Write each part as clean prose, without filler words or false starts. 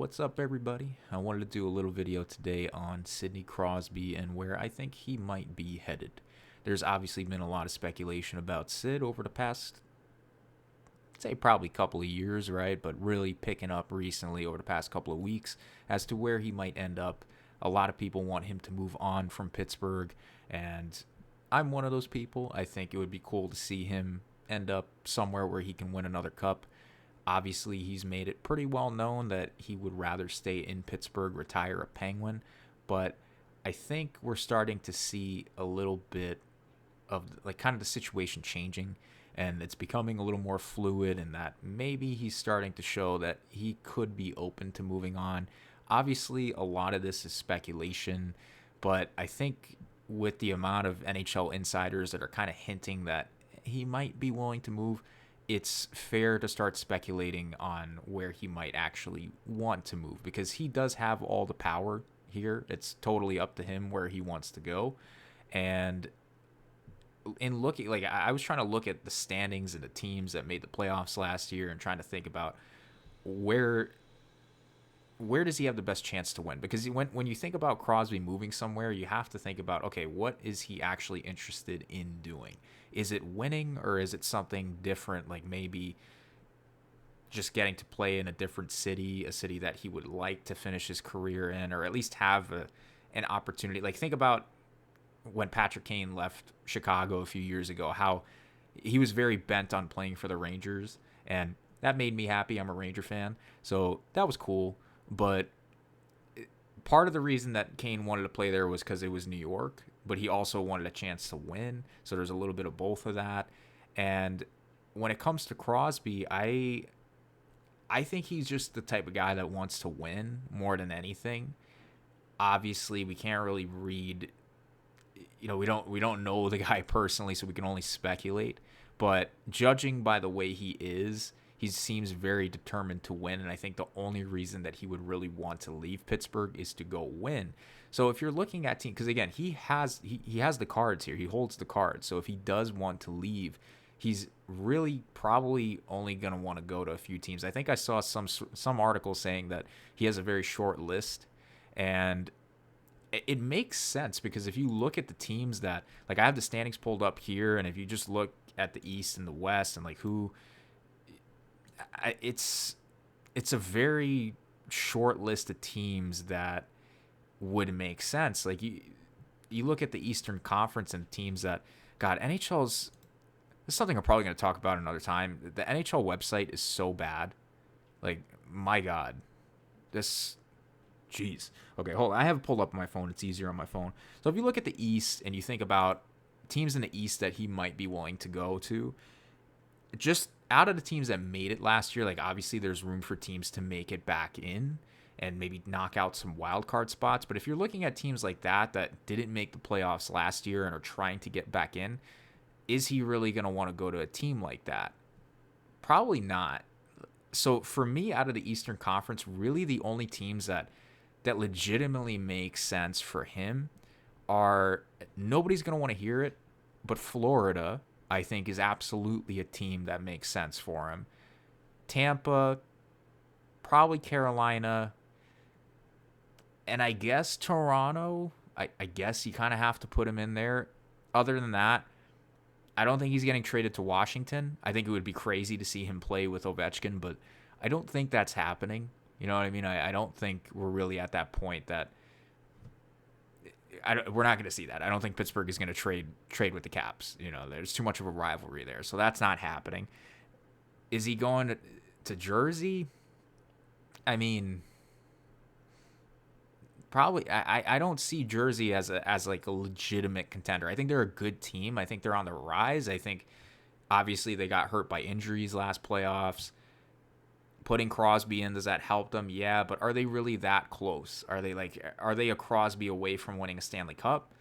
What's up, everybody? I wanted to do a little video today on Sidney Crosby and where I think he might be headed. There's obviously been a lot of speculation about Sid over the past, say, probably couple of years, right? But really picking up recently over the past couple of weeks as to where he might end up. A lot of people want him to move on from Pittsburgh, and I'm one of those people. I think it would be cool to see him end up somewhere where he can win another cup. Obviously, he's made it pretty well known that he would rather stay in Pittsburgh, retire a Penguin, but I think we're starting to see a little bit of like kind of the situation changing, and it's becoming a little more fluid, and that maybe he's starting to show that he could be open to moving on. Obviously, a lot of this is speculation, but I think with the amount of NHL insiders that are kind of hinting that he might be willing to move, it's fair to start speculating on where he might actually want to move because he does have all the power here. It's totally up to him where he wants to go. And in looking, like, I was trying to look at the standings and the teams that made the playoffs last year and trying to think about where does he have the best chance to win? Because when you think about Crosby moving somewhere, you have to think about, okay, what is he actually interested in doing? Is it winning, or is it something different, like maybe just getting to play in a different city, a city that he would like to finish his career in, or at least have an opportunity? Like, think about when Patrick Kane left Chicago a few years ago, how he was very bent on playing for the Rangers, and that made me happy. I'm a Ranger fan, so that was cool. But part of the reason that Kane wanted to play there was because it was New York, but he also wanted a chance to win. So there's a little bit of both of that. And when it comes to Crosby, I think he's just the type of guy that wants to win more than anything. Obviously, we can't really read, we don't know the guy personally, so we can only speculate. But judging by the way he seems very determined to win, and I think the only reason that he would really want to leave Pittsburgh is to go win. So if you're looking at team, because again, he has the cards here, he holds the cards. So if he does want to leave, he's really probably only going to want to go to a few teams. I think I saw some article saying that he has a very short list, and it makes sense because if you look at the teams that, like, I have the standings pulled up here, and if you just look at the East and the West and like who. It's a very short list of teams that would make sense. Like you look at the Eastern Conference and teams that, God, NHL's, this is something I'm probably going to talk about another time. The NHL website is so bad. Like, my God, jeez. Okay, hold on. I have it pulled up on my phone. It's easier on my phone. So if you look at the East and you think about teams in the East that he might be willing to go to, just out of the teams that made it last year, like, obviously there's room for teams to make it back in and maybe knock out some wild card spots. But if you're looking at teams like that didn't make the playoffs last year and are trying to get back in, is he really going to want to go to a team like that? Probably not. So for me, out of the Eastern Conference, really the only teams that legitimately make sense for him are, nobody's going to want to hear it, but Florida, I think, is absolutely a team that makes sense for him. Tampa, probably Carolina, and I guess Toronto. I guess you kind of have to put him in there. Other than that, I don't think he's getting traded to Washington. I think it would be crazy to see him play with Ovechkin, but I don't think that's happening. You know what I mean? I don't think we're really at that point that we're not going to see that. I don't think Pittsburgh is going to trade with the Caps. There's too much of a rivalry there, so that's not happening. Is he going to Jersey? I mean, probably. I don't see Jersey as like a legitimate contender. I think they're a good team. I think they're on the rise. I think obviously they got hurt by injuries last playoffs. Putting Crosby in, does that help them? Yeah, but are they really that close? Are they a Crosby away from winning a Stanley Cup?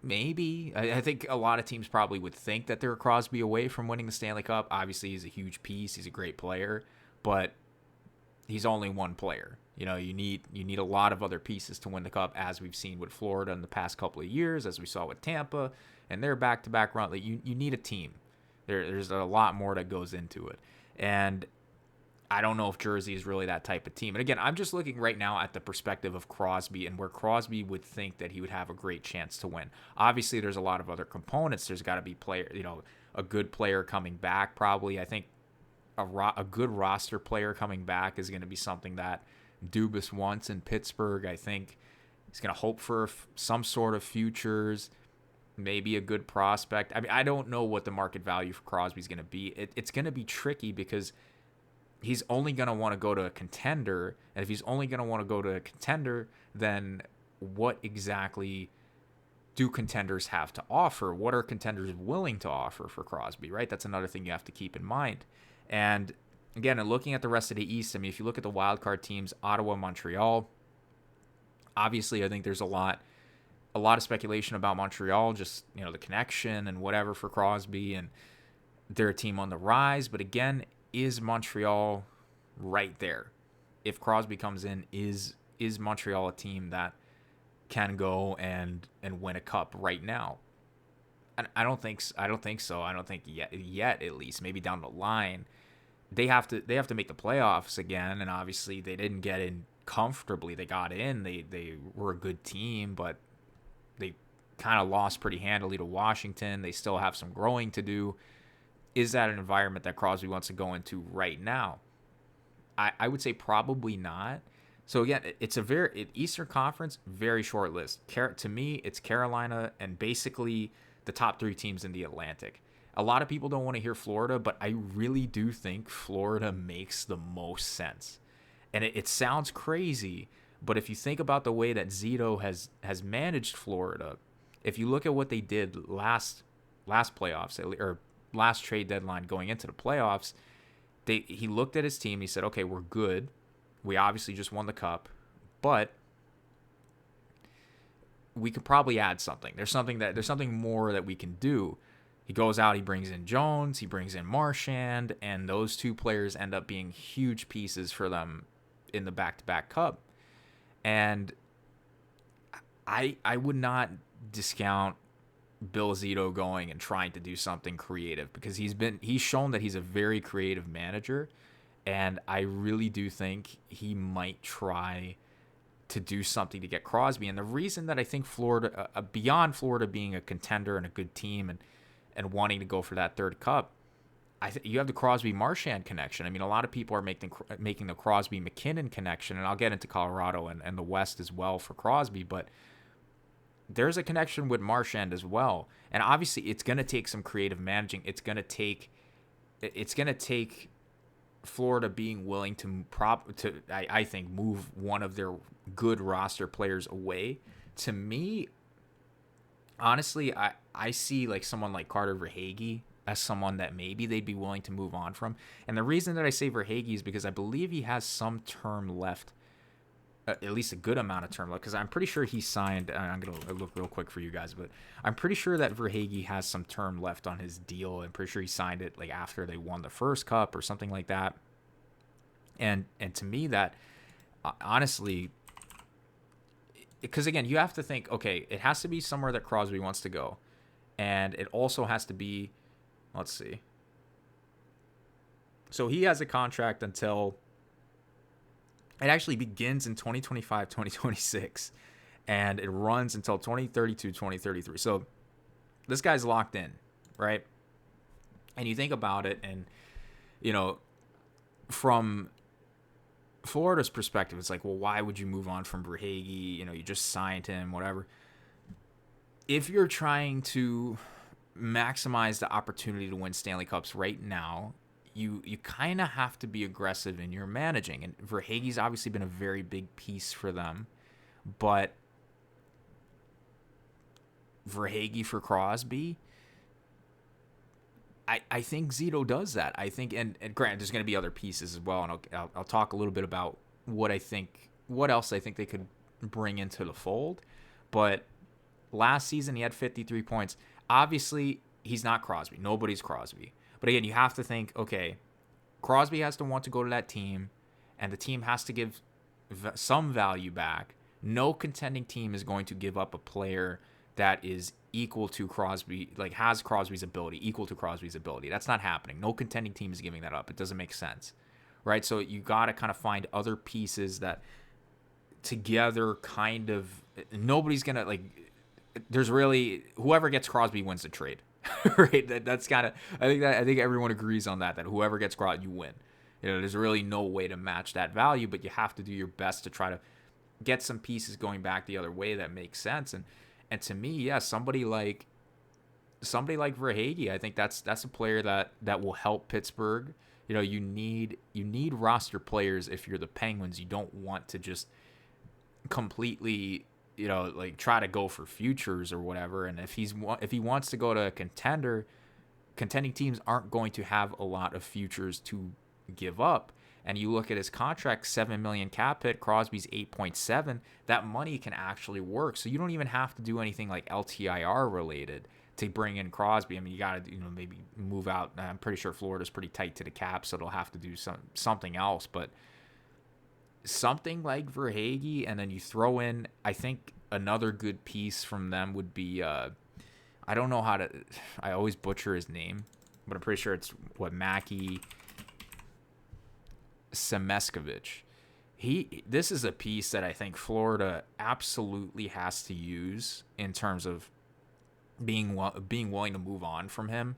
Maybe. I think a lot of teams probably would think that they're a Crosby away from winning the Stanley Cup. Obviously, he's a huge piece. He's a great player, but he's only one player. You need a lot of other pieces to win the Cup, as we've seen with Florida in the past couple of years, as we saw with Tampa and their back-to-back run. Like, you need a team. There's a lot more that goes into it. And I don't know if Jersey is really that type of team. And again, I'm just looking right now at the perspective of Crosby and where Crosby would think that he would have a great chance to win. Obviously, there's a lot of other components. There's got to be a good player coming back. Probably, I think a good roster player coming back is going to be something that Dubas wants in Pittsburgh. I think he's going to hope for some sort of futures, maybe a good prospect. I mean, I don't know what the market value for Crosby is going to be. It's going to be tricky because he's only going to want to go to a contender. And if he's only going to want to go to a contender, then what exactly do contenders have to offer? What are contenders willing to offer for Crosby, right? That's another thing you have to keep in mind. And again, looking at the rest of the East, I mean, if you look at the wild card teams, Ottawa, Montreal, obviously I think there's a lot of speculation about Montreal, just, the connection and whatever for Crosby, and they're a team on the rise. But again, is Montreal right there? If Crosby comes in, is Montreal a team that can go and win a cup right now? I don't think so. I don't think yet at least. Maybe down the line, they have to make the playoffs again, and obviously they didn't get in comfortably. They got in. They were a good team, but they kind of lost pretty handily to Washington. They still have some growing to do. Is that an environment that Crosby wants to go into right now? I would say probably not. So again, it's Eastern Conference, very short list. To me, it's Carolina and basically the top 3 teams in the Atlantic. A lot of people don't want to hear Florida, but I really do think Florida makes the most sense. And it sounds crazy, but if you think about the way that Zito has managed Florida, if you look at what they did last playoffs, or last trade deadline going into the playoffs, he looked at his team. He said, okay, we're good. We obviously just won the cup, but we could probably add something. There's something more that we can do. He goes out, he brings in Jones, he brings in Marchand, and those 2 players end up being huge pieces for them in the back-to-back cup. And I would not discount Bill Zito going and trying to do something creative, because he's shown that he's a very creative manager, and I really do think he might try to do something to get Crosby. And the reason that I think Florida, beyond Florida being a contender and a good team and wanting to go for that 3rd cup, you have the Crosby-Marchand connection. I mean, a lot of people are making the Crosby-McKinnon connection, and I'll get into Colorado and the West as well for Crosby, but there's a connection with Marchand as well. And obviously it's going to take some creative managing. It's going to take Florida being willing to I think move one of their good roster players away. To me, honestly, I see like someone like Carter Verhaeghe as someone that maybe they'd be willing to move on from. And the reason that I say Verhaeghe is because I believe he has some term left, at least a good amount of term left, because I'm pretty sure he signed, I'm going to look real quick for you guys, but I'm pretty sure that Verhaeghe has some term left on his deal. I'm pretty sure he signed it like after they won the 1st cup or something like that. And to me, that honestly, because again, you have to think, okay, it has to be somewhere that Crosby wants to go, and it also has to be, let's see. So he has a contract until, it actually begins in 2025, 2026, and it runs until 2032, 2033. So this guy's locked in, right? And you think about it, and, from Florida's perspective, it's like, well, why would you move on from Verhaeghe? You just signed him, whatever. If you're trying to maximize the opportunity to win Stanley Cups right now, you kind of have to be aggressive in your managing. And Verhaeghe's obviously been a very big piece for them, but Verhaeghe for Crosby, I think Zito does that. I think, and granted, there's going to be other pieces as well, and I'll talk a little bit about what else I think they could bring into the fold. But last season he had 53 points. Obviously, he's not Crosby. Nobody's Crosby. But again, you have to think, okay, Crosby has to want to go to that team, and the team has to give some value back. No contending team is going to give up a player that is equal to Crosby, like has Crosby's ability, equal to Crosby's ability. That's not happening. No contending team is giving that up. It doesn't make sense, right? So you got to kind of find other pieces that together kind of nobody's gonna like. There's really whoever gets Crosby wins the trade, right? That's kind of I think everyone agrees on that whoever gets Crosby you win. There's really no way to match that value, but you have to do your best to try to get some pieces going back the other way that makes sense. And to me, yeah, somebody like Verhaeghe, I think that's a player that will help Pittsburgh. You need roster players if you're the Penguins. You don't want to just completely like try to go for futures or whatever. And if he wants to go to a contending teams aren't going to have a lot of futures to give up. And you look at his contract, $7 million cap hit, Crosby's 8.7. That money can actually work. So you don't even have to do anything like LTIR related to bring in Crosby. I mean, you got to maybe move out. I'm pretty sure Florida's pretty tight to the cap, so they'll have to do something else. But something like Verhaeghe, and then you throw in, I think another good piece from them would be, I don't know how to, I always butcher his name, but I'm pretty sure it's Mackie Semeskovich. This is a piece that I think Florida absolutely has to use in terms of being willing to move on from him.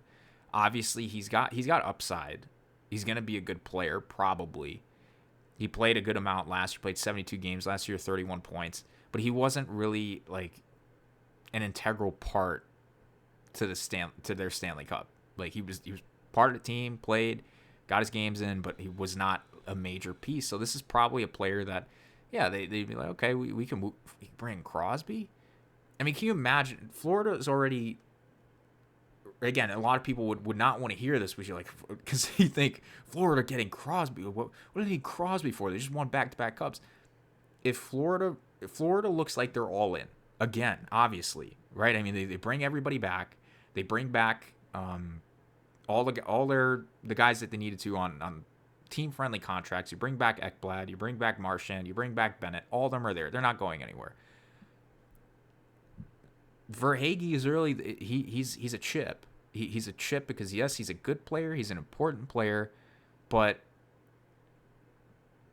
Obviously, he's got upside. He's going to be a good player, probably. He played a good amount last year. Played 72 games last year, 31 points. But he wasn't really like an integral part to their Stanley Cup. Like he was part of the team, played, got his games in, but he was not a major piece. So this is probably a player that, yeah, they'd be like, okay, we can bring Crosby. I mean, can you imagine? Florida is already, again, a lot of people would not want to hear this, because you think Florida getting Crosby. What do they need Crosby for? They just won back-to-back cups. If Florida looks like they're all in again, obviously, right? I mean, they bring everybody back. They bring back all the guys that they needed to on team-friendly contracts. You bring back Ekblad. You bring back Marchand. You bring back Bennett. All of them are there. They're not going anywhere. Verhaeghe is really he's a chip. He's a chip because, yes, he's a good player. He's an important player, but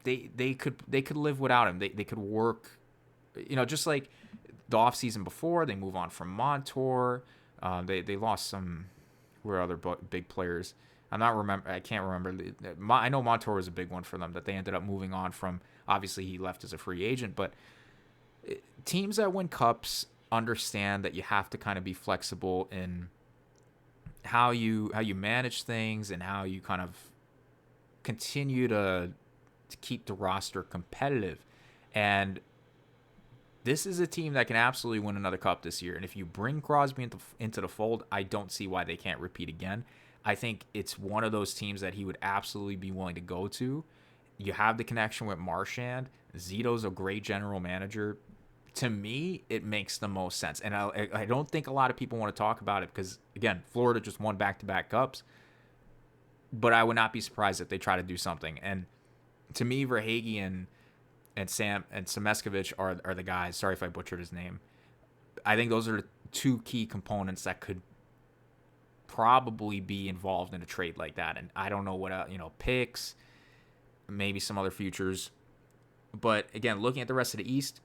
they could live without him. They could work, just like the offseason before. They move on from Montour. They lost some other big players. I can't remember. I know Montour was a big one for them that they ended up moving on from. Obviously, he left as a free agent, but teams that win cups understand that you have to kind of be flexible in how you manage things and how you kind of continue to keep the roster competitive. And this is a team that can absolutely win another cup this year. And if you bring Crosby into the fold, I don't see why they can't repeat again. I think it's one of those teams that he would absolutely be willing to go to. You have the connection with Marchand. Zito's a great general manager. To me, it makes the most sense. And I don't think a lot of people want to talk about it because, again, Florida just won back-to-back cups. But I would not be surprised if they try to do something. And to me, Verhaeghe and Semeskovich are the guys. Sorry if I butchered his name. I think those are the two key components that could probably be involved in a trade like that. And I don't know what picks, maybe some other futures. But again, looking at the rest of the East,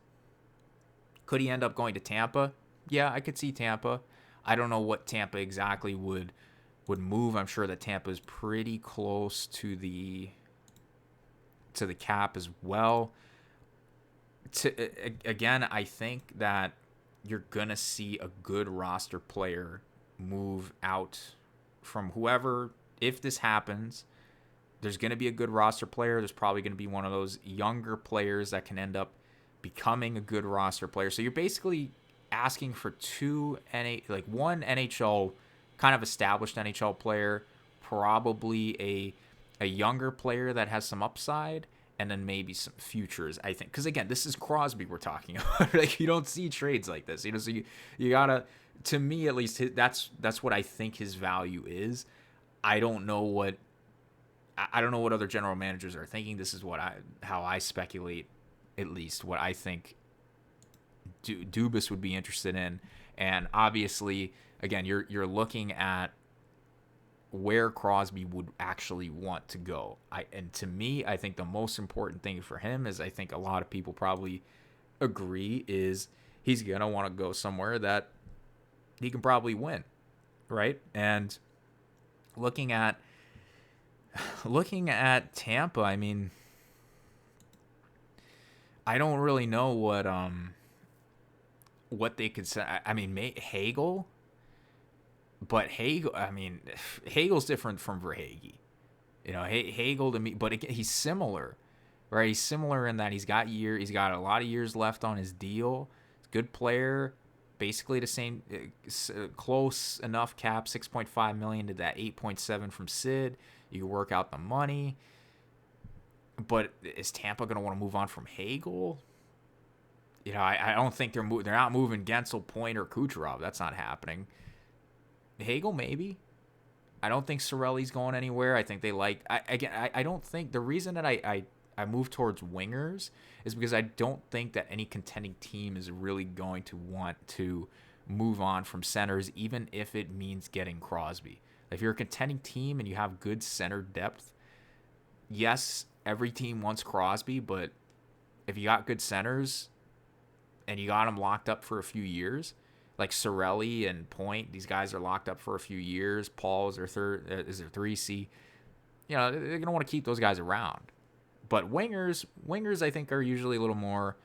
could he end up going to Tampa? Yeah, I could see Tampa. I don't know what Tampa exactly would move. I'm sure that Tampa is pretty close to the cap as well. Again, I think that you're going to see a good roster player move out from whoever. If this happens, there's going to be a good roster player. There's probably going to be one of those younger players that can end up becoming a good roster player. So you're basically asking for one NHL, kind of established NHL player, probably a younger player that has some upside, and then maybe some futures, I think. Because, again, this is Crosby we're talking about. Like, you don't see trades like this. So you got to, to me at least, that's what I think his value is. I don't know what other general managers are thinking. This is how I speculate, at least, what I think Dubas would be interested in. And obviously, again, you're looking at where Crosby would actually want to go. And to me, I think the most important thing for him is, I think a lot of people probably agree, is he's gonna want to go somewhere that he can probably win, right? And looking at Tampa, I mean, I don't really know what they could say. I mean, Hagel, but Hagel's different from Verhaeghe. Hagel to me, but again, he's similar, right? He's similar in that he's got a lot of years left on his deal. He's a good player, basically the same, close enough cap, $6.5 million to that $8.7 from Sid. You can work out the money. But is Tampa going to want to move on from Hagel? I don't think they're not moving Gensel, Point, or Kucherov. That's not happening. Hagel, maybe. I don't think Cirelli's going anywhere. I think they I don't think the reason that I move towards wingers is because I don't think that any contending team is really going to want to move on from centers, even if it means getting Crosby. If you're a contending team and you have good center depth, yes, every team wants Crosby, but if you got good centers and you got them locked up for a few years, like Cirelli and Point, these guys are locked up for a few years. Paul is their 3C. They're going to want to keep those guys around. But wingers, I think, are usually a little more.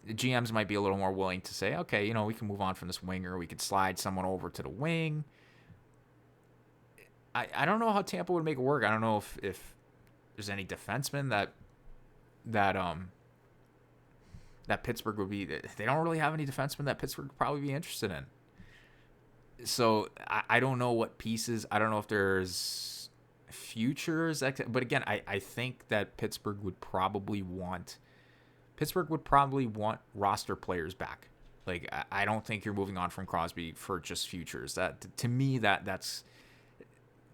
GMs might be a little more willing to say, okay, we can move on from this winger. We could slide someone over to the wing. I don't know how Tampa would make it work. I don't know if there's any defenseman that Pittsburgh would be. They don't really have any defensemen that Pittsburgh would probably be interested in. So I don't know what pieces. I don't know if there's futures. But again, I think that Pittsburgh would probably want roster players back. Like, I don't think you're moving on from Crosby for just futures. That, to me, that's,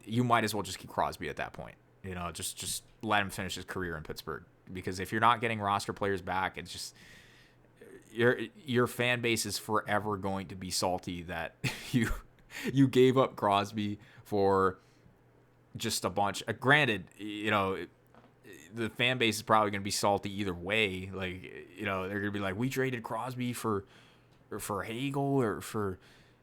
you might as well just keep Crosby at that point. Just let him finish his career in Pittsburgh. Because if you're not getting roster players back, it's just your fan base is forever going to be salty that you gave up Crosby for just a bunch. Granted, the fan base is probably going to be salty either way. Like, they're going to be like, we traded Crosby for Hagel or for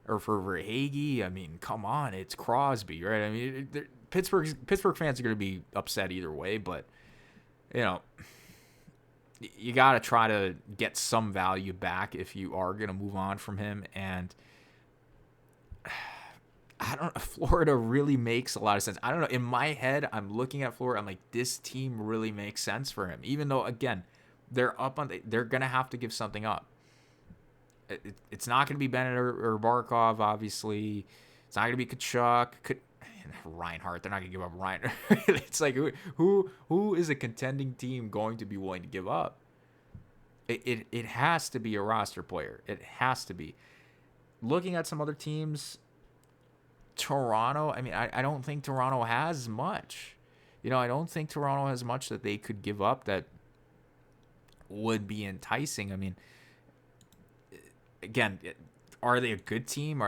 Verhaeghe. I mean, come on, it's Crosby, right? I mean, Pittsburgh fans are going to be upset either way, but you got to try to get some value back if you are going to move on from him. And Florida really makes a lot of sense. I don't know. In my head, I'm looking at Florida. I'm like, this team really makes sense for him. Even though, again, they're going to have to give something up. It's not going to be Bennett or Barkov, obviously. It's not going to be Kachuk. Reinhardt. They're not going to give up Reinhardt. It's like, who is a contending team going to be willing to give up? It has to be a roster player. It has to be. Looking at some other teams, Toronto, I mean, I don't think Toronto has much. I don't think Toronto has much that they could give up that would be enticing. I mean, again, are they a good team?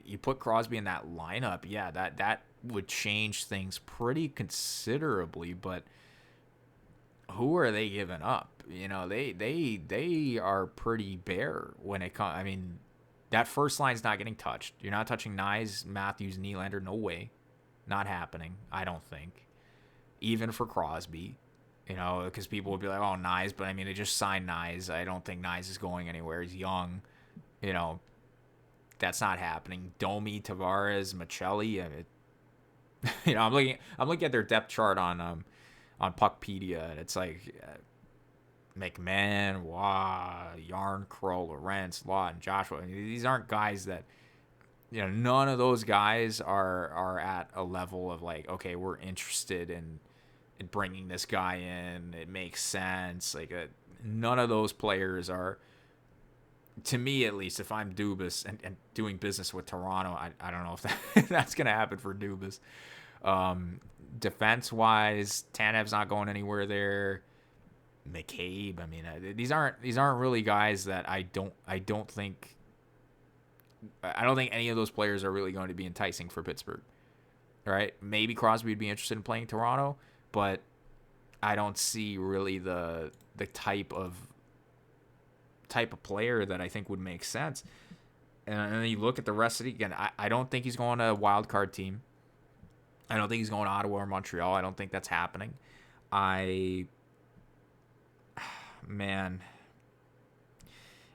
You put Crosby in that lineup? Yeah, that would change things pretty considerably. But who are they giving up? They are pretty bare when it comes. I mean, that first line's not getting touched. You're not touching Nyes, Matthews, Nylander. No way, not happening. I don't think. Even for Crosby, because people would be like, "Oh, Nyes," but I mean, they just signed Nyes. I don't think Nyes is going anywhere. He's young. That's not happening. Domi, Tavares, Michelli. I'm looking at their depth chart on Puckpedia, and it's like McMahon, Yarncrow, Lorentz, Lawton, Joshua. I mean, these aren't guys that none of those guys are at a level of like, okay, we're interested in bringing this guy in. It makes sense. Like, none of those players are. To me, at least, if I'm Dubas and doing business with Toronto, I don't know if that's going to happen for Dubas. Defense-wise, Tanev's not going anywhere there. McCabe, I mean, these aren't really guys that I don't think any of those players are really going to be enticing for Pittsburgh. right? Maybe Crosby would be interested in playing Toronto, but I don't see really the type of player that I think would make sense. And then you look at the rest of the again. I don't think he's going to a wild card team. I don't think he's going to Ottawa or Montreal. I don't think that's happening. Man,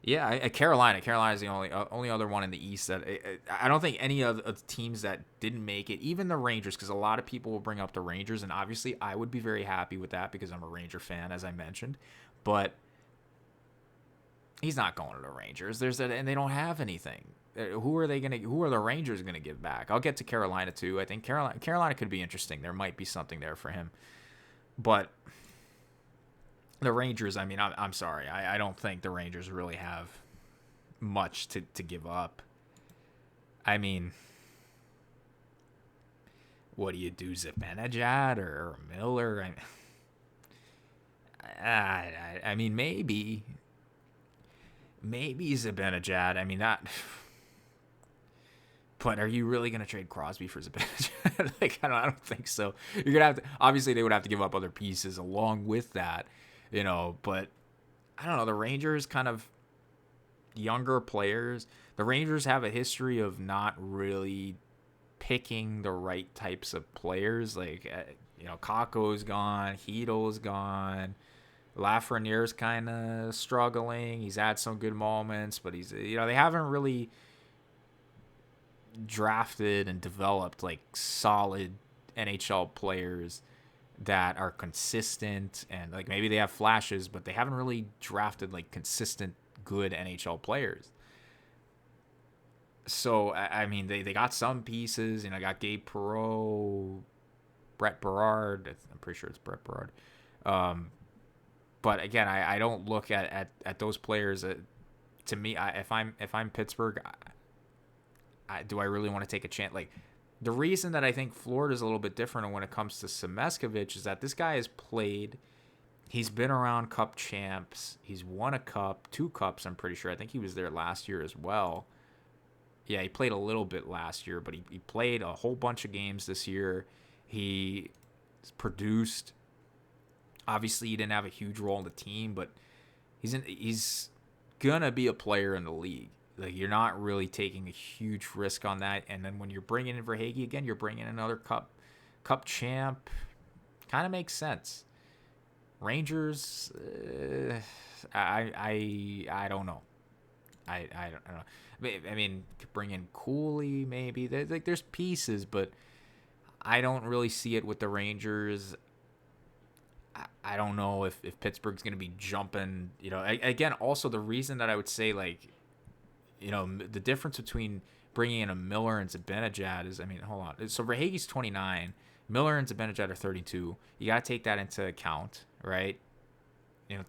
yeah, Carolina. Carolina's the only other one in the East that I don't think any of the teams that didn't make it, even the Rangers, because a lot of people will bring up the Rangers, and obviously I would be very happy with that because I'm a Ranger fan, as I mentioned, but he's not going to the Rangers. And they don't have anything. Who are the Rangers gonna give back? I'll get to Carolina too. I think Carolina could be interesting. There might be something there for him, but the Rangers, I mean, I'm sorry. I don't think the Rangers really have much to give up. I mean, what do you do, Zibanejad or Miller? I mean, maybe Zibanejad. I mean, that. But are you really going to trade Crosby for Zibanejad? I don't think so. You're going to have to. Obviously, they would have to give up other pieces along with that. But I don't know. The Rangers kind of younger players. The Rangers have a history of not really picking the right types of players. Kakko's gone, Hedo's gone, Lafreniere's kind of struggling. He's had some good moments, but they haven't really drafted and developed solid NHL players that are consistent, and maybe they have flashes, but they haven't really drafted consistent good NHL players. So I mean, they got some pieces. Got Gabe Perreault, Brett Berard. I'm pretty sure it's Brett Berard. But again, I don't look at those players. To me, if I'm Pittsburgh, do I really want to take a chance? The reason that I think Florida's a little bit different when it comes to Semeskovic is that this guy has played. He's been around Cup champs. He's won a cup, 2 cups, I'm pretty sure. I think he was there last year as well. Yeah, he played a little bit last year, but he played a whole bunch of games this year. He produced. Obviously, he didn't have a huge role in the team, but he's going to be a player in the league. You're not really taking a huge risk on that. And then when you're bringing in Verhaeghe again, you're bringing in another cup champ. Kind of makes sense. Rangers, I don't know. I don't know. I mean, bring in Cooley maybe. There's pieces, but I don't really see it with the Rangers. I don't know if Pittsburgh's going to be jumping. Again, also the reason that I would say the difference between bringing in a Miller and Zibanejad is, I mean, hold on. So Verhaeghe's 29. Miller and Zibanejad are 32. You got to take that into account, right?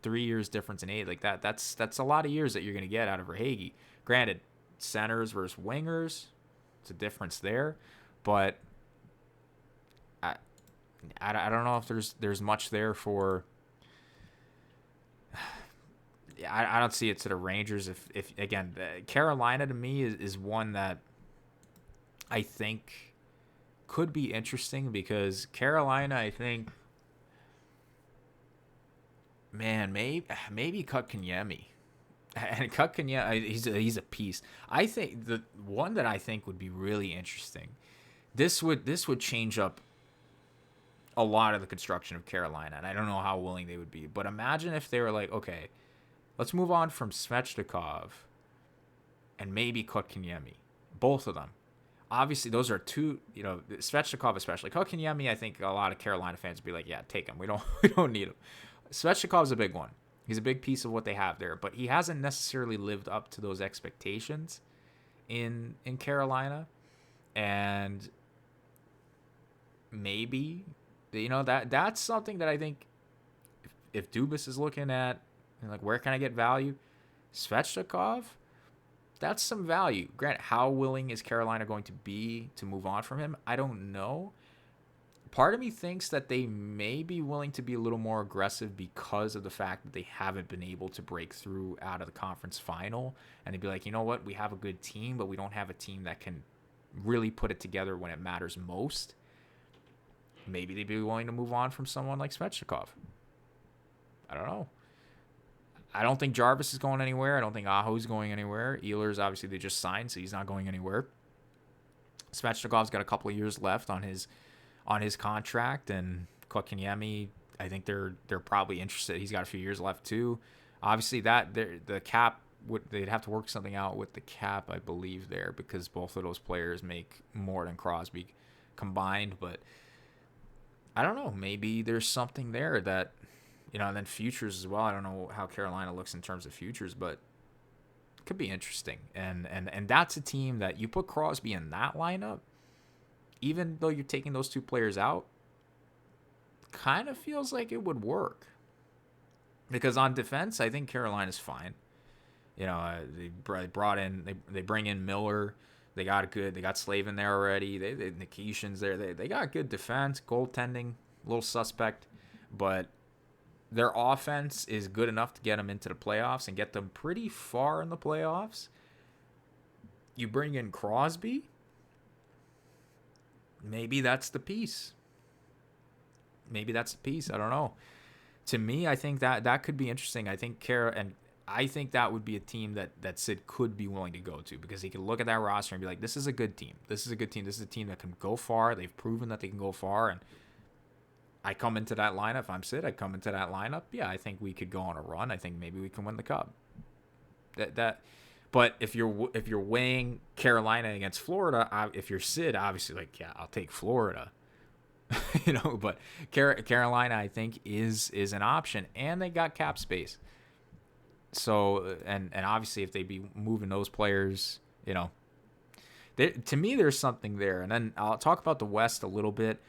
3 years difference in age. That's a lot of years that you're going to get out of Verhaeghe. Granted, centers versus wingers, it's a difference there. But I don't know if there's much there for... I don't see it to the Rangers. If again, Carolina to me is one that I think could be interesting because Carolina, I think, man, maybe Kotkaniemi. And Kotkaniemi, he's a piece. I think the one that I think would be really interesting. This would change up a lot of the construction of Carolina, and I don't know how willing they would be. But imagine if they were okay, let's move on from Svechnikov and maybe Kotkaniemi. Both of them. Obviously, those are two, Svechnikov especially. Kotkaniemi, I think a lot of Carolina fans would be yeah, take him. We don't need him. Svechnikov's a big one. He's a big piece of what they have there, but he hasn't necessarily lived up to those expectations in Carolina. And maybe, that's something that I think if Dubas is looking at, where can I get value? Svechnikov, that's some value. Granted, how willing is Carolina going to be to move on from him? I don't know. Part of me thinks that they may be willing to be a little more aggressive because of the fact that they haven't been able to break through out of the conference final. And they'd be you know what? We have a good team, but we don't have a team that can really put it together when it matters most. Maybe they'd be willing to move on from someone like Svechnikov. I don't know. I don't think Jarvis is going anywhere. I don't think Aho's going anywhere. Ehlers, obviously, they just signed, so he's not going anywhere. Svechnikov's got a couple of years left on his contract, and Kotkaniemi, I think they're probably interested. He's got a few years left too. Obviously, the cap they'd have to work something out with the cap, I believe, there, because both of those players make more than Crosby combined. But I don't know. Maybe there's something there that, and then futures as well. I don't know how Carolina looks in terms of futures, but it could be interesting. And that's a team that you put Crosby in that lineup, even though you're taking those two players out, kind of feels like it would work. Because on defense, I think Carolina's fine. They bring in Miller. They got Slavin there already. Nikishin's there. They got good defense, goaltending, a little suspect, but their offense is good enough to get them into the playoffs and get them pretty far in the playoffs. You bring in Crosby, maybe that's the piece. I don't know. To me, I think that could be interesting. I think I think that would be a team that Sid could be willing to go to, because he could look at that roster and be like, this is a good team. This is a team that can go far. They've proven that they can go far. And I come into that lineup. If I'm Sid, I come into that lineup. Yeah, I think we could go on a run. I think maybe we can win the Cup. But if you're weighing Carolina against Florida, if you're Sid, obviously, like, yeah, I'll take Florida. But Carolina, I think, is an option, and they got cap space. So, and obviously, if they be moving those players, to me, there's something there. And then I'll talk about the West a little bit.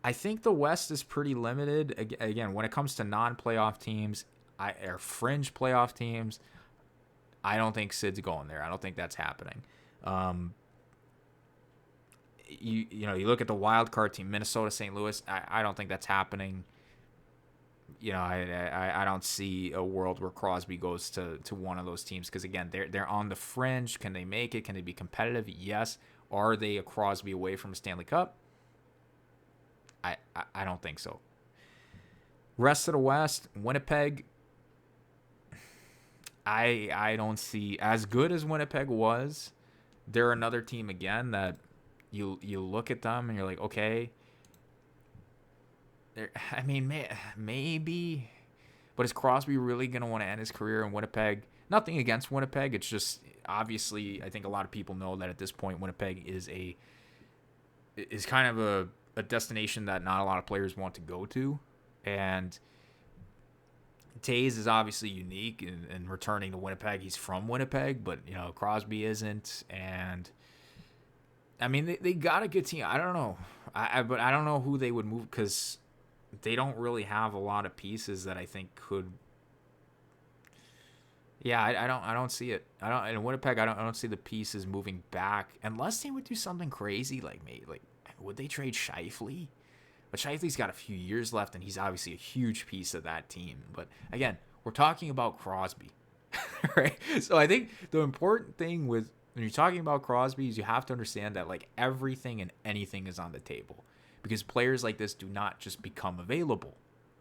I think the West is pretty limited. Again, when it comes to non-playoff teams, or fringe playoff teams, I don't think Sid's going there. I don't think that's happening. You look at the wild card team, Minnesota, St. Louis. I don't think that's happening. I don't see a world where Crosby goes to one of those teams, because again, they're on the fringe. Can they make it? Can they be competitive? Yes. Are they a Crosby away from a Stanley Cup? I don't think so. Rest of the West, Winnipeg. I don't see, as good as Winnipeg was, they're another team again that you look at them and you're like, okay. I mean, maybe, but is Crosby really going to want to end his career in Winnipeg? Nothing against Winnipeg. It's just, obviously, I think a lot of people know that at this point, Winnipeg is kind of a destination that not a lot of players want to go to. And Taves is obviously unique in returning to Winnipeg. He's from Winnipeg, but, Crosby isn't. And I mean, they got a good team. I don't know. But I don't know who they would move, because they don't really have a lot of pieces that I think could. Yeah, I don't see it. In Winnipeg. I don't see the pieces moving back unless they would do something crazy like would they trade Scheifele? But Scheifele's got a few years left, and he's obviously a huge piece of that team. But again, we're talking about Crosby, right? So I think the important thing when you're talking about Crosby is you have to understand that everything and anything is on the table, because players like this do not just become available,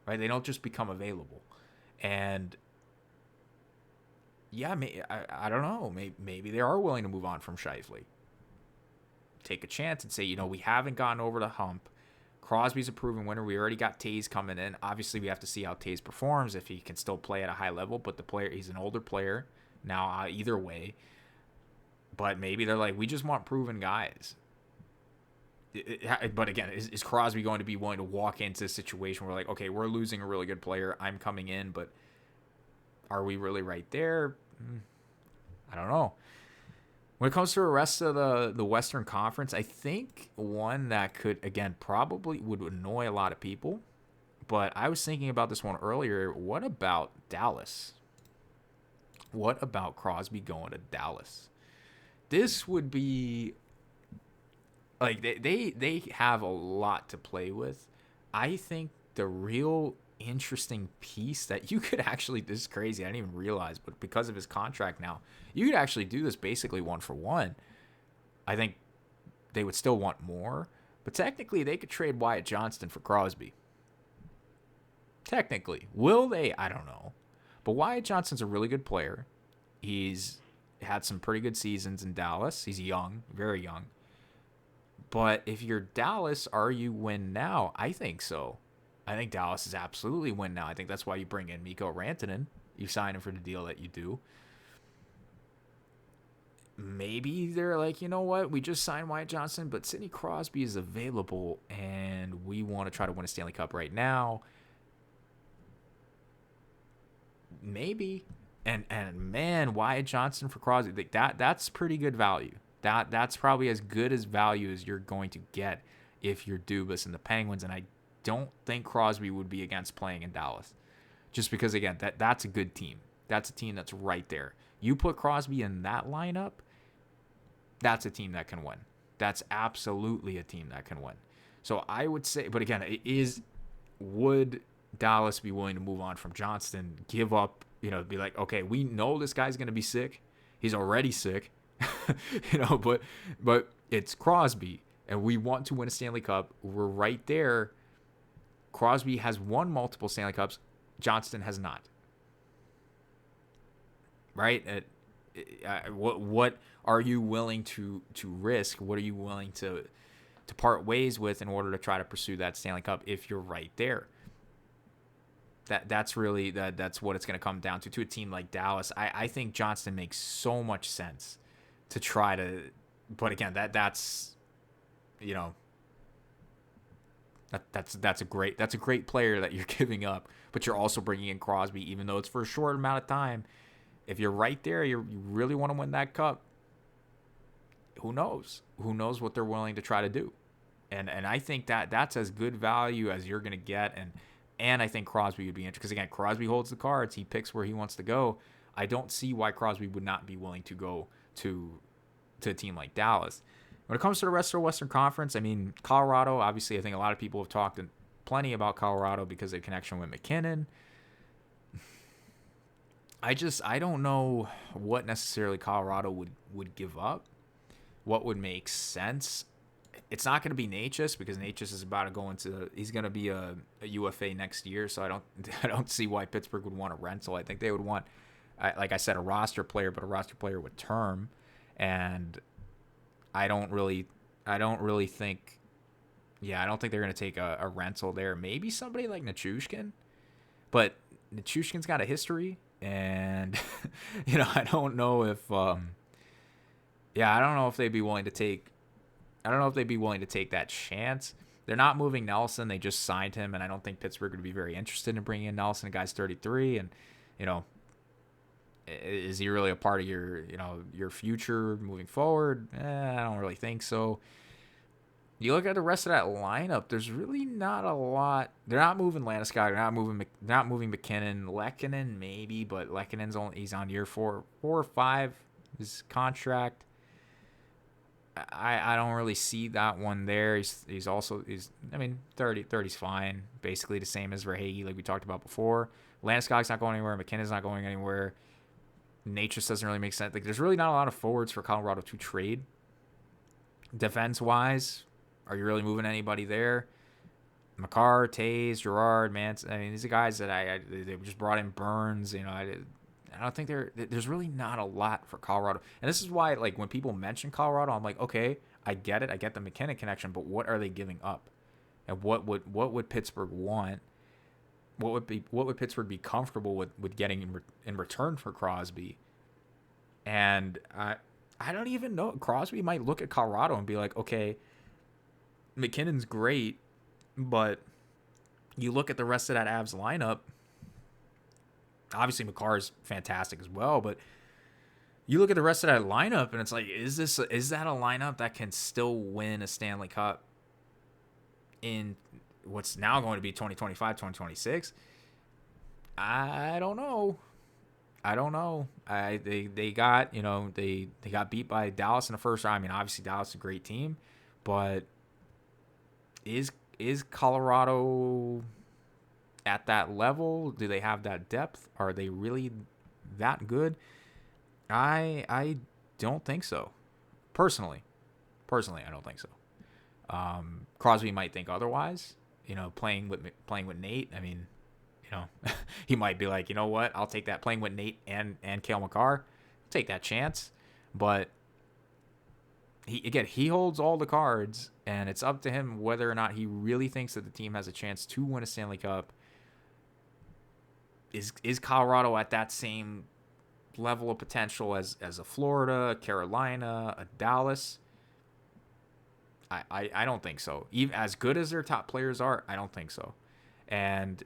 right? They don't just become available. And yeah, I don't know. Maybe they are willing to move on from Scheifele. Take a chance and say, we haven't gotten over the hump. Crosby's a proven winner. We already got Taves coming in. Obviously, we have to see how Taves performs, if he can still play at a high level. But he's an older player now, either way. But maybe they're like, we just want proven guys. But again, is Crosby going to be willing to walk into a situation where, okay, we're losing a really good player, I'm coming in, but are we really right there? I don't know. When it comes to the rest of the Western Conference, I think one that could, again, probably would annoy a lot of people, but I was thinking about this one earlier. What about Dallas? What about Crosby going to Dallas? This would be, they have a lot to play with. I think the real interesting piece that you could actually, this is crazy, I didn't even realize, but because of his contract now, you could actually do this basically 1-for-1. I think they would still want more, But technically, they could trade Wyatt Johnston for Crosby. Technically. Will they? I don't know. But Wyatt Johnston's a really good player. He's had some pretty good seasons in Dallas. He's young, very young. But if you're Dallas, are you win now? I think so. I think Dallas is absolutely win now. I think that's why you bring in Mikko Rantanen. You sign him for the deal that you do. Maybe they're like, you know what? We just signed Wyatt Johnston, but Sidney Crosby is available, and we want to try to win a Stanley Cup right now. Maybe. And man, Wyatt Johnston for Crosby, that's pretty good value. That's probably as good as value as you're going to get if you're Dubas and the Penguins. And I don't think Crosby would be against playing in Dallas. Just because, again, that's a good team. That's a team that's right there. You put Crosby in that lineup, that's a team that can win. That's absolutely a team that can win. So I would say, but again, would Dallas be willing to move on from Johnston, give up, be like, okay, we know this guy's going to be sick. He's already sick, but it's Crosby, and we want to win a Stanley Cup. We're right there. Crosby has won multiple Stanley Cups. Johnston has not. Right? What are you willing to risk? What are you willing to part ways with in order to try to pursue that Stanley Cup if you're right there? That's really that's what it's going to come down to a team like Dallas. I think Johnston makes so much sense to try to, but again, that's a great player that you're giving up, but you're also bringing in Crosby, even though it's for a short amount of time. If you're right there, you really want to win that cup. Who knows? Who knows what they're willing to try to do? And I think that's as good value as you're going to get. And I think Crosby would be interested because, again, Crosby holds the cards. He picks where he wants to go. I don't see why Crosby would not be willing to go to a team like Dallas. When it comes to the rest of the Western Conference, I mean, Colorado, obviously, I think a lot of people have talked plenty about Colorado because of the connection with McKinnon. I don't know what necessarily Colorado would give up. What would make sense? It's not going to be Natchez because Natchez is about to go he's going to be a UFA next year, so I don't see why Pittsburgh would want a rental. I think they would want, like I said, a roster player, but a roster player with term, and I don't really think, I don't think they're going to take a rental there. Maybe somebody like Nichushkin, but Nichushkin's got a history, and I don't know if I don't know if they'd be willing to take. I don't know if they'd be willing to take that chance. They're not moving Nelson. They just signed him, and I don't think Pittsburgh would be very interested in bringing in Nelson. The guy's 33, and is he really a part of your future moving forward? I don't really think so. You look at the rest of that lineup. There's really not a lot. They're not moving Landeskog. They're not moving McKinnon. Lehkonen maybe, but Lehkonen's he's on year 4 or 5. His contract. I don't really see that one there. He's 30's fine. Basically the same as Verhaeghe, like we talked about before. Landeskog's not going anywhere. McKinnon's not going anywhere. Natchez doesn't really make sense. Like, there's really not a lot of forwards for Colorado to trade. Defense-wise, are you really moving anybody there? Makar, Taves, Girard, Manson. I mean, these are guys that they just brought in Burns. I don't think there's really not a lot for Colorado. And this is why, like, when people mention Colorado, I'm like, okay, I get it. I get the McKinnon connection, but what are they giving up? And what would Pittsburgh want? What would Pittsburgh be comfortable with getting in return for Crosby? And I don't even know. Crosby might look at Colorado and be like, okay, McKinnon's great, but you look at the rest of that Avs lineup. Obviously, Makar's fantastic as well, but you look at the rest of that lineup, and it's like, is that a lineup that can still win a Stanley Cup in what's now going to be 2025, 2026? I don't know. They got they got beat by Dallas in the first round. I mean, obviously Dallas is a great team, but is Colorado at that level? Do they have that depth? Are they really that good? I don't think so. Personally, I don't think so. Crosby might think otherwise. Playing with Nate. I mean, he might be like, you know what? I'll take that, playing with Nate and Cale Makar. Take that chance. But he holds all the cards, and it's up to him whether or not he really thinks that the team has a chance to win a Stanley Cup. Is Colorado at that same level of potential as a Florida, a Carolina, a Dallas? I don't think so. Even as good as their top players are, I don't think so. And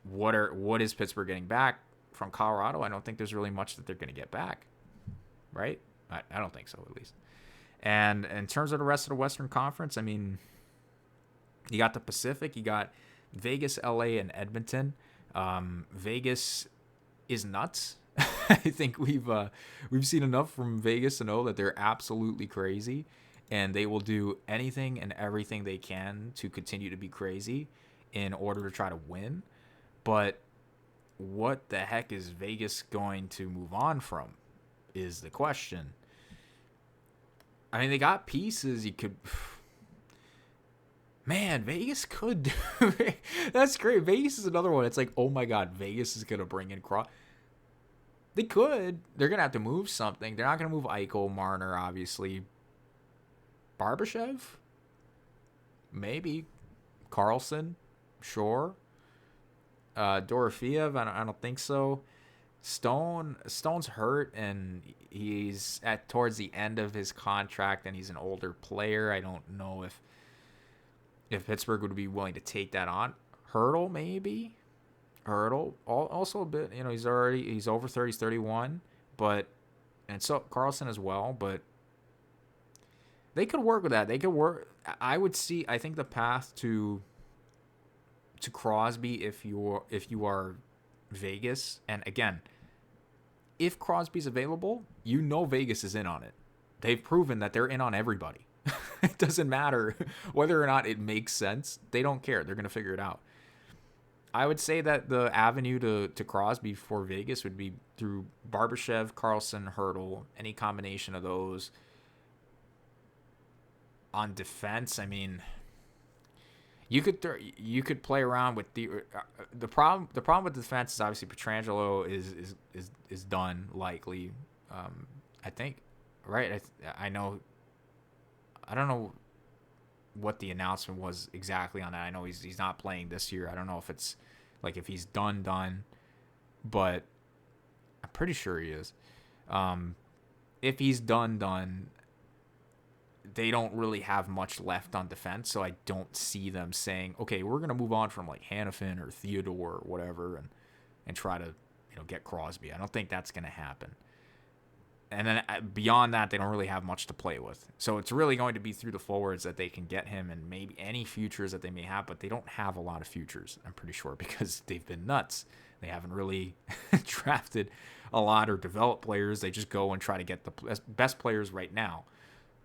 what is Pittsburgh getting back from Colorado? I don't think there's really much that they're going to get back, right? I don't think so, at least. And in terms of the rest of the Western Conference, I mean, you got the Pacific, you got Vegas, LA, and Edmonton. Vegas is nuts. I think we've seen enough from Vegas to know that they're absolutely crazy, and they will do anything and everything they can to continue to be crazy in order to try to win. But what the heck is Vegas going to move on from is the question. I mean, they got pieces. You could... Man, Vegas could do... That's great. Vegas is another one. It's like, oh my God, Vegas is going to bring in They could. They're going to have to move something. They're not going to move Eichel, Marner, obviously. Barbashev? Maybe. Carlson? Sure. Dorofeev? I don't think so. Stone's hurt, and he's towards the end of his contract, and he's an older player. I don't know if Pittsburgh would be willing to take that on. Hurdle, maybe. Hurdle also a bit. He's over 30. He's 31, and so Carlson as well. But they could work with that. They could work. I think the path to Crosby, if you are Vegas, and again, if Crosby's available, Vegas is in on it. They've proven that they're in on everybody. It doesn't matter whether or not it makes sense. They don't care. They're going to figure it out. I would say that the avenue to Crosby for Vegas would be through Barbashev, Carlson, Hurdle, any combination of those. On defense, I mean, you could play around with the problem. The problem with defense is obviously Pietrangelo is done likely. I think, right? I know. I don't know what the announcement was exactly on that. I know he's not playing this year. I don't know if it's like if he's done, but I'm pretty sure he is. If he's done, they don't really have much left on defense, so I don't see them saying, okay, we're gonna move on from like Hannafin or Theodore or whatever and try to get Crosby. I don't think that's gonna happen. And then beyond that, they don't really have much to play with. So it's really going to be through the forwards that they can get him, and maybe any futures that they may have, but they don't have a lot of futures, I'm pretty sure, because they've been nuts. They haven't really drafted a lot or developed players. They just go and try to get the best players right now.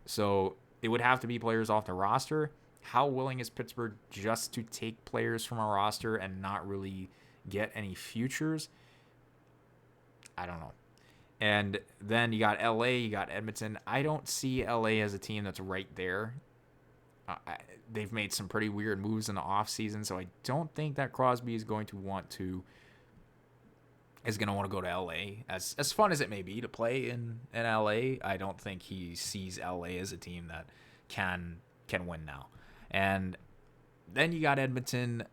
So it would have to be players off the roster. How willing is Pittsburgh just to take players from a roster and not really get any futures? I don't know. And then you got LA, you got Edmonton. I don't see LA as a team that's right there. They've made some pretty weird moves in the offseason, so I don't think that Crosby is going to want to go to LA. As fun as it may be to play in LA, I don't think he sees LA as a team that can win now. And then you got Edmonton.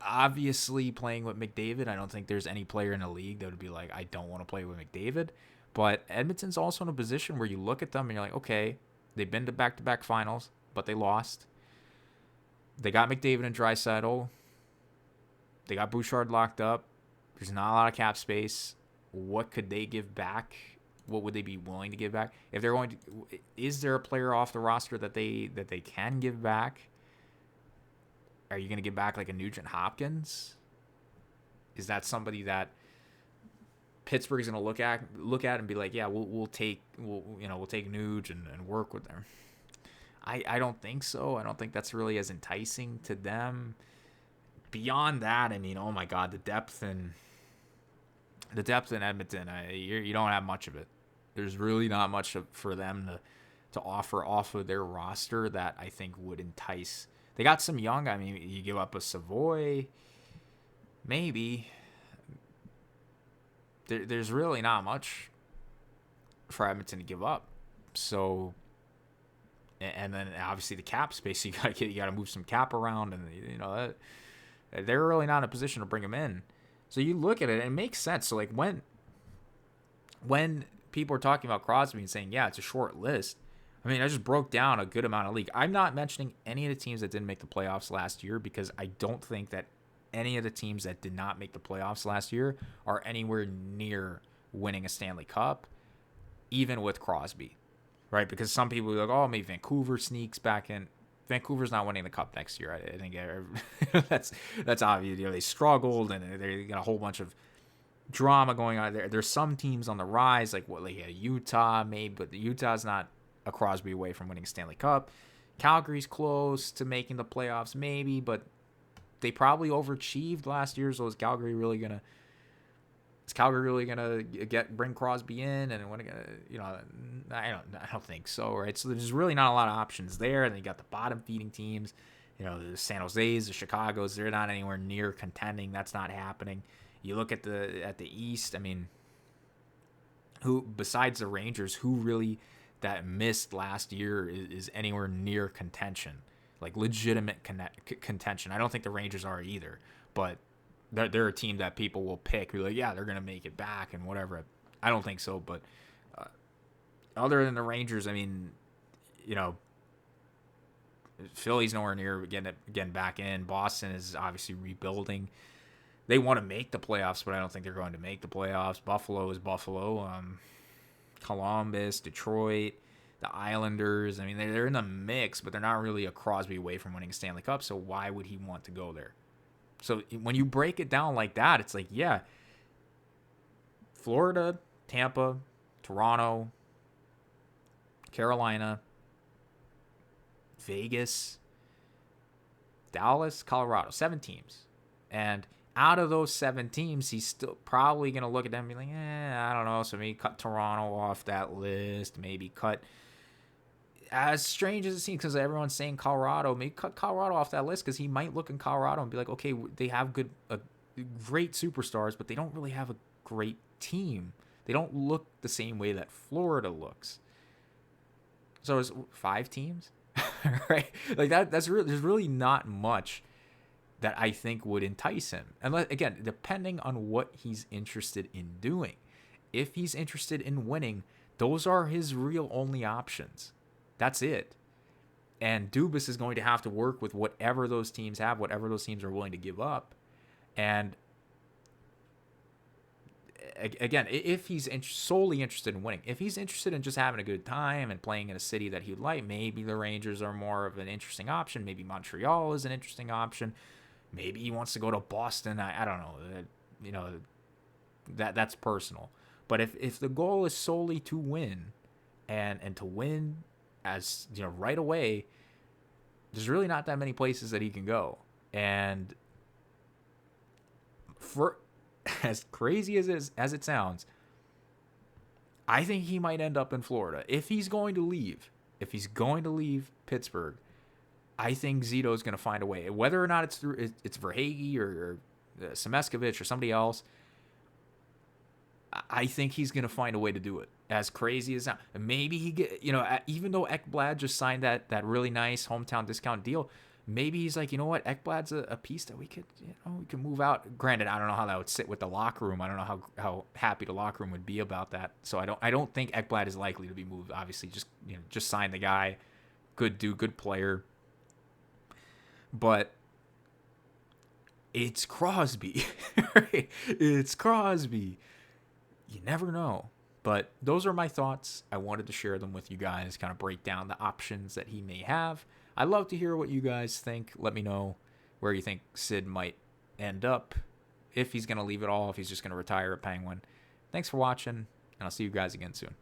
Obviously, playing with McDavid, I don't think there's any player in the league that would be like, I don't want to play with McDavid. But Edmonton's also in a position where you look at them and you're like, okay, they've been to back-to-back finals, but they lost. They got McDavid and Draisaitl. They got Bouchard locked up. There's not a lot of cap space. What could they give back? What would they be willing to give back? If they're going to, is there a player off the roster that they can give back? Are you going to give back like a Nugent Hopkins? Is that somebody that Pittsburgh is going to look at and be like, yeah, we'll take Nuge and work with them? I don't think so. I don't think that's really as enticing to them. Beyond that, I mean, oh my God, the depth in Edmonton, you don't have much of it. There's really not much for them to offer off of their roster that I think would entice. They got some young. I mean, you give up a Savoy, maybe. There's really not much for Edmonton to give up. So, and then obviously the cap space, you got to move some cap around, and they're really not in a position to bring him in. So you look at it, and it makes sense. So like when people are talking about Crosby and saying, yeah, it's a short list, I mean, I just broke down a good amount of league. I'm not mentioning any of the teams that didn't make the playoffs last year because I don't think that any of the teams that did not make the playoffs last year are anywhere near winning a Stanley Cup, even with Crosby, right? Because some people are like, oh, maybe Vancouver sneaks back in. Vancouver's not winning the Cup next year. I think that's obvious. They struggled, and they got a whole bunch of drama going on there. There's some teams on the rise, like Utah, maybe, but the Utah's not a Crosby away from winning Stanley Cup. Calgary's close to making the playoffs, maybe, but they probably overachieved last year. So is Calgary really gonna bring Crosby in and I don't think so, right? So there's really not a lot of options there. And then you got the bottom feeding teams, the San Jose's, the Chicago's. They're not anywhere near contending. That's not happening. You look at the East. I mean, who besides the Rangers, who really that missed last year is anywhere near contention, like legitimate contention? I don't think the Rangers are either, but they're a team that people will pick. Who are like, yeah, they're gonna make it back and whatever. I don't think so, but other than the Rangers, I mean, Philly's nowhere near getting back in. Boston is obviously rebuilding. They want to make the playoffs, but I don't think they're going to make the playoffs. Buffalo is Buffalo. Columbus, Detroit, the Islanders. I mean, they're in the mix, but they're not really a Crosby away from winning a Stanley Cup, so why would he want to go there? So when you break it down like that, it's like, yeah, Florida, Tampa, Toronto, Carolina, Vegas, Dallas, Colorado, 7 teams. And out of those 7 teams, he's still probably going to look at them and be like, I don't know. So maybe cut Toronto off that list. Maybe cut, as strange as it seems, because everyone's saying Colorado, maybe cut Colorado off that list because he might look in Colorado and be like, okay, they have great superstars, but they don't really have a great team. They don't look the same way that Florida looks. So it's 5 teams, right? Like that's really, there's really not much that I think would entice him. And again, depending on what he's interested in doing. If he's interested in winning, those are his real only options. That's it. And Dubas is going to have to work with whatever those teams have, whatever those teams are willing to give up. And again, if he's solely interested in winning, if he's interested in just having a good time and playing in a city that he'd like, maybe the Rangers are more of an interesting option. Maybe Montreal is an interesting option. Maybe he wants to go to Boston. I don't know. That's personal. But if the goal is solely to win and to win as right away, there's really not that many places that he can go. And for as crazy as it sounds, I think he might end up in Florida if he's going to leave. If he's going to leave Pittsburgh, I think Zito is going to find a way. Whether or not it's Verhaeghe or Semeskovich or somebody else, I think he's going to find a way to do it. As crazy as that, maybe he even though Ekblad just signed that really nice hometown discount deal, maybe he's like, you know what, Ekblad's a piece that we could move out. Granted, I don't know how that would sit with the locker room. I don't know how happy the locker room would be about that. So I don't think Ekblad is likely to be moved. Obviously, just sign the guy, good player. But it's Crosby. Right? It's Crosby. You never know. But those are my thoughts. I wanted to share them with you guys, kind of break down the options that he may have. I'd love to hear what you guys think. Let me know where you think Sid might end up, if he's going to leave it all, if he's just going to retire a Penguin. Thanks for watching, and I'll see you guys again soon.